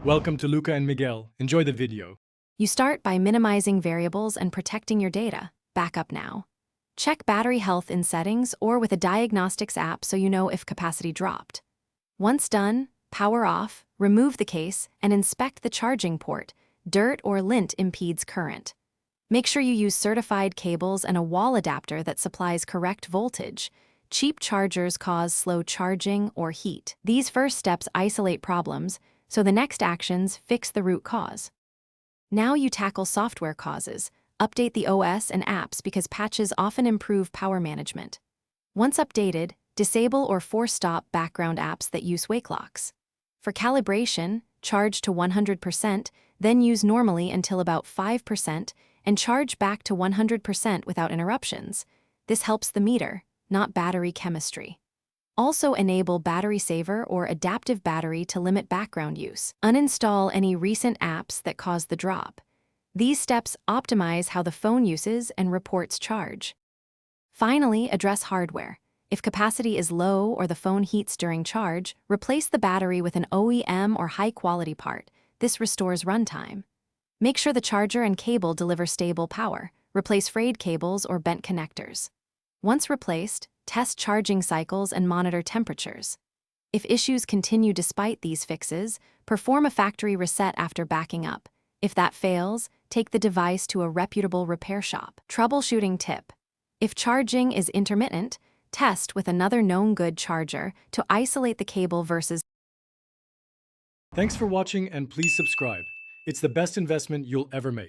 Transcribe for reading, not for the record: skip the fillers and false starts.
Welcome to Luca and Miguel. Enjoy the video. You start by minimizing variables and protecting your data. Backup now. Check battery health in settings or with a diagnostics app so you know if capacity dropped. Once done, power off, remove the case, and inspect the charging port. Dirt or lint impedes current. Make sure you use certified cables and a wall adapter that supplies correct voltage. Cheap chargers cause slow charging or heat. These first steps isolate problems, so the next actions fix the root cause. Now you tackle software causes. Update the OS and apps because patches often improve power management. Once updated, disable or force stop background apps that use wake locks. For calibration, charge to 100%, then use normally until about 5%, and charge back to 100% without interruptions. This helps the meter, not battery chemistry. Also enable battery saver or adaptive battery to limit background use. Uninstall any recent apps that cause the drop. These steps optimize how the phone uses and reports charge. Finally, address hardware. If capacity is low or the phone heats during charge, replace the battery with an OEM or high-quality part. This restores runtime. Make sure the charger and cable deliver stable power. Replace frayed cables or bent connectors. Once replaced, test charging cycles and monitor temperatures. If issues continue despite these fixes, perform a factory reset after backing up. If that fails, take the device to a reputable repair shop. Troubleshooting tip. If charging is intermittent, test with another known good charger to isolate the cable versus. Thanks for watching and please subscribe. It's the best investment you'll ever make.